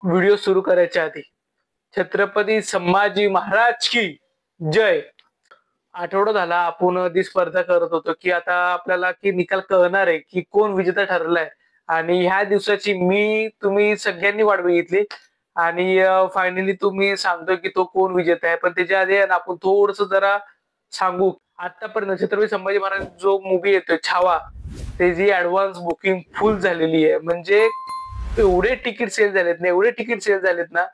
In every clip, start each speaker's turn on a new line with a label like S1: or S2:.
S1: Video सुरू करायच्या आधी छत्रपती संभाजी महाराज की जय. आठवडा झाला आपण ती स्पर्धा करत होतो की आता आपल्याला की निकाल कळणार आहे की कोण विजेता ठरलाय. आणि ह्या दिवसाची तुम्ही सगळ्यांनी वाट बघितली आणि फायनली तुम्ही सांगतोय की तो कोण विजेता आहे. पण त्याच्या आधी आहे ना आपण थोडस जरा सांगू. आतापर्यंत छत्रपती संभाजी महाराज जो मूवी येतोय छावा, त्याची ऍडव्हान्स बुकिंग फुल झालेली आहे. म्हणजे एवढे तिकीट सेल झालेत ना, एवढे तिकीट सेल झालेत ना,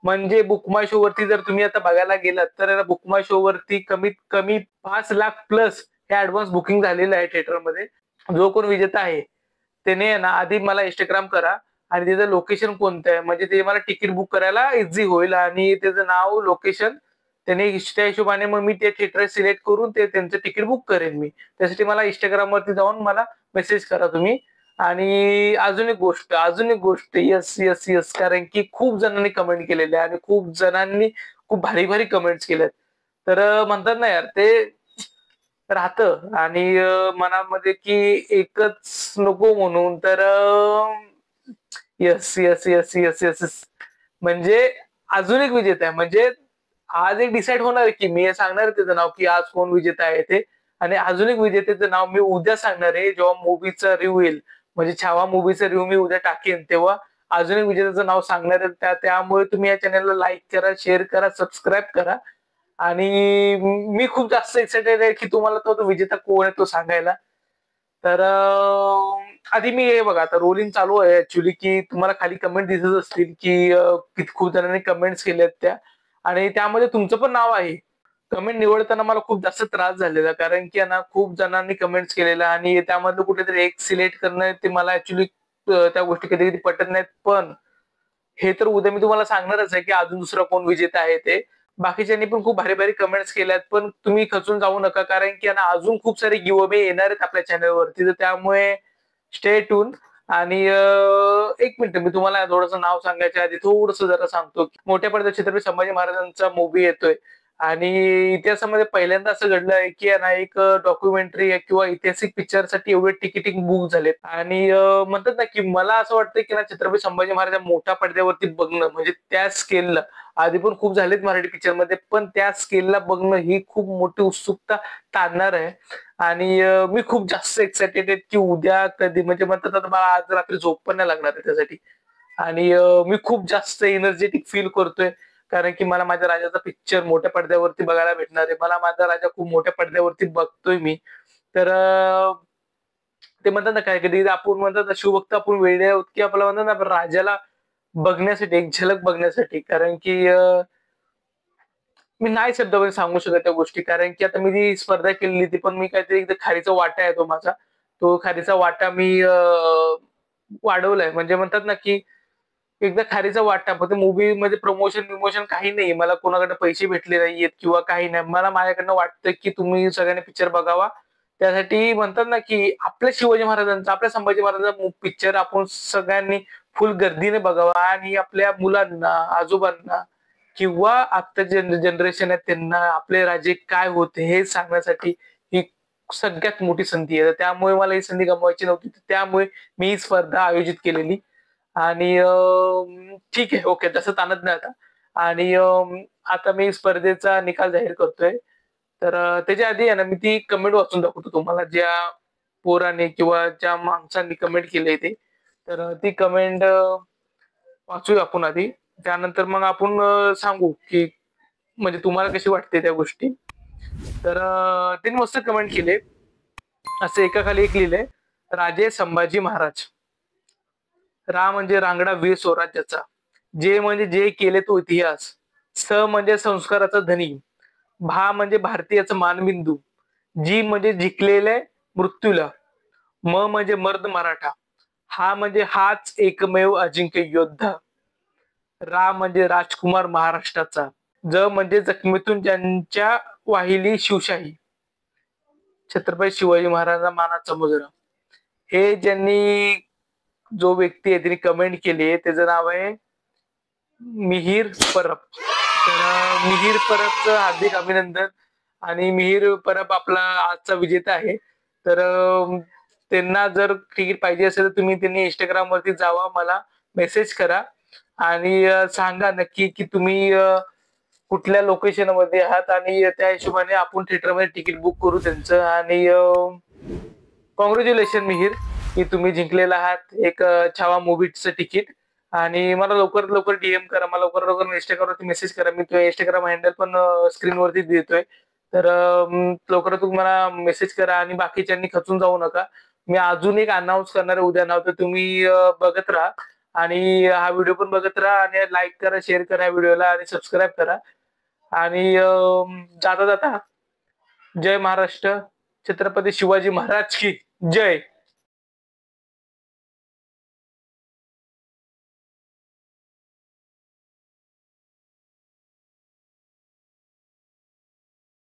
S1: म्हणजे बुक माय शो वरती जर तुम्ही आता बघायला गेलात तर बुक माय शो वरती कमीत कमी 5 लाख प्लस हे ऍडव्हान्स बुकिंग झालेलं आहे थिएटरमध्ये. जो कोण विजेता आहे त्याने ना आधी मला इंस्टाग्राम करा आणि त्याचं लोकेशन कोणतं आहे, म्हणजे ते मला तिकीट बुक करायला इझी होईल. आणि त्याचं नाव, लोकेशन त्याने त्या हिशोबाने मग मी ते थिएटर सिलेक्ट करून ते त्यांचं तिकीट बुक करेन मी. त्यासाठी मला इंस्टाग्राम वरती जाऊन मला मेसेज करा तुम्ही. आणि अजून एक गोष्ट, येस येस येस, कारण की खूप जणांनी कमेंट केलेले आहे आणि खूप जणांनी खूप भारी भारी कमेंट्स केल्यात. तर म्हणतात ना यार, ते राहतं आणि मनामध्ये की एकच नको म्हणून. तर yes yes yes yes yes yes, म्हणजे अजून एक विजेता आहे. म्हणजे आज एक डिसाईड होणार आहे की मी हे सांगणार आहे त्याचं नाव की आज कोण विजेता आहे ते. आणि अजून एक विजेत्याचं नाव मी उद्या सांगणार आहे जेव्हा मूवीचा रिव्ह्यू येईल. म्हणजे छावा मूवीचा रिव्ह्यू मी उद्या टाकेन तेव्हा अजून एक विजेत्याचं नाव सांगणार आहे. त्यामुळे तुम्ही या चॅनलला लाईक करा, शेअर करा, सबस्क्राईब करा. आणि मी खूप जास्त एक्साइटेड आहे की तुम्हाला तो विजेता कोण आहे तो सांगायला. तर आधी मी हे बघा, आता रोलिंग चालू आहे ऍक्च्युली, की तुम्हाला खाली कमेंट दिसत असतील की खूप जणांनी कमेंट्स केल्यात त्या, आणि त्यामध्ये तुमचं पण नाव आहे. कमेंट निवडताना मला खूप जास्त त्रास झालेला, कारण की ना खूप जणांनी कमेंट्स केलेल्या आणि त्यामधलं कुठेतरी एक सिलेक्ट करणं ते मला ऍक्च्युली त्या गोष्टी कधी कधी पटत नाहीत. पण हे तर उद्या मी तुम्हाला सांगणारच आहे की अजून दुसरा कोण विजेता आहे ते. बाकीच्यांनी पण खूप भारी भारी कमेंट्स केल्यात, पण तुम्ही खचून जाऊ नका, कारण की ना अजून खूप सारे गिव्ह अवे येणार आहेत आपल्या चॅनलवरती. तर त्यामुळे स्टे ट्यून. आणि एक मिनिट, मी तुम्हाला थोडंसं नाव सांगायच्या आधी थोडस जरा सांगतो की मोठ्या पडद्यावर छत्रपती संभाजी महाराजांचा मूवी येतोय. आणि इतिहासामध्ये पहिल्यांदा असं घडलं आहे की ना एक डॉक्युमेंटरी किंवा ऐतिहासिक पिक्चरसाठी एवढे तिकीटिंग बुक झालेत. आणि म्हणतात ना की मला असं वाटतं की ना छत्रपती संभाजी महाराज मोठ्या पडद्यावरती बघणं, म्हणजे त्या स्केलला, आधी पण खूप झालेत मराठी पिक्चरमध्ये, पण त्या स्केलला बघणं ही खूप मोठी उत्सुकता ताणणार आहे. आणि मी खूप जास्त एक्सायटेड आहे की उद्या कधी, म्हणजे म्हणतात ना मला आज रात्री झोप पण नाही लागणार आहे त्यासाठी. आणि मी खूप जास्त एनर्जेटिक फील करतोय, कारण की मला माझ्या राजाचा पिक्चर मोठ्या पडद्यावरती बघायला भेटणार आहे. मला माझा राजा खूप मोठ्या पडद्यावरती बघतोय मी. तर ते म्हणतात ना काय, कधी आपण म्हणतात ना शिवभक्त आपण वेडे आहोत की आपल्याला म्हणतात ना आपण राजाला बघण्यासाठी, एक झलक बघण्यासाठी. कारण की मी नाही शब्दामध्ये सांगू शकत त्या गोष्टी, कारण की आता मी जी स्पर्धा केलेली ती पण मी काहीतरी एकदा खारीचा वाटा आहे तो माझा. तो खारीचा वाटा मी वाढवलाय. म्हणजे म्हणतात ना की एकदा खारीचा वाटा, फक्त मूव्ही मध्ये प्रमोशन विमोशन काही नाही. मला कोणाकडे पैसे भेटले नाहीयेत किंवा काही नाही. मला माझ्याकडनं वाटतं की तुम्ही सगळ्यांनी पिक्चर बघावा. त्यासाठी म्हणतात ना की आपल्या शिवाजी महाराजांचा, आपल्या संभाजी महाराजांचा पिक्चर आपण सगळ्यांनी फुल गर्दीने बघावा. आणि आपल्या मुलांना, आजोबांना किंवा आता जनरेशन आहे त्यांना आपले राजे काय होते हे सांगण्यासाठी ही सगळ्यात मोठी संधी आहे. तर त्यामुळे मला ही संधी गमवायची नव्हती. त्यामुळे मी ही स्पर्धा आयोजित केलेली. आणि ठीक आहे, ओके, तसं ताणत नाही आता. आणि आता मी स्पर्धेचा निकाल जाहीर करतोय. तर त्याच्या आधी आहे ना मी ती कमेंट वाचून दाखवतो तुम्हाला, ज्या पोराने किंवा ज्या माणसांनी कमेंट केली ते. तर ती कमेंट वाचूया आपण आधी. त्यानंतर मग आपण सांगू की म्हणजे तुम्हाला कशी वाटते त्या गोष्टी. तर त्यांनी मस्त कमेंट केले, असं एकाखाली एक लिहिलंय. राजे संभाजी महाराज. रा म्हणजे रांगडा वीर स्वराज्याचा. जे म्हणजे जे केले तो इतिहास. स म्हणजे संस्काराचा धनी. भा म्हणजे भारतीयाचा मानबिंदू. जी म्हणजे जिंकलेले मृत्यूला. म म्हणजे मर्द मराठा. हा म्हणजे हाच एकमेव अजिंक्य योद्धा. रा म्हणजे राजकुमार महाराष्ट्राचा. ज म्हणजे जखमीतून ज्यांच्या वाहिली शिवशाही. छत्रपती शिवाजी महाराजांचा मानाचा मुजरा. हे ज्यांनी, जो व्यक्ती आहे त्यांनी कमेंट केली आहे त्याचं नाव आहे मिहीर परब. तर मिहीर परबचं हार्दिक अभिनंदन. आणि मिहीर परब आपला आजचा विजेता आहे. तर त्यांना जर तिकीट पाहिजे असेल तर तुम्ही त्यांनी इंस्टाग्राम वरती जावा, मला मेसेज करा. आणि सांगा नक्की की तुम्ही कुठल्या लोकेशन मध्ये आहात आणि त्या हिशोबाने आपण थिएटरमध्ये तिकीट बुक करू त्यांचं. आणि कॉंग्रॅच्युलेशन मिहिर की तुम्ही जिंकलेला आहात एक छावा मूवीचं तिकीट. आणि मला लवकर लवकर डीएम करा, मला लवकर लवकर इंस्टाग्रामवरती मेसेज करा. मी तो इंस्टाग्राम हँडल पण स्क्रीनवरती देतोय. तर लवकर तुम्हाला मेसेज करा आणि बाकीच्यांनी खचून जाऊ नका. मी अजून एक अनाऊन्स करणार आहे उद्या नाव, तर तुम्ही बघत राहा. आणि हा व्हिडिओ पण बघत राहा आणि लाईक करा, शेअर करा या व्हिडिओला आणि सबस्क्राईब करा. आणि जाता जाता जय महाराष्ट्र, छत्रपती शिवाजी महाराज की जय.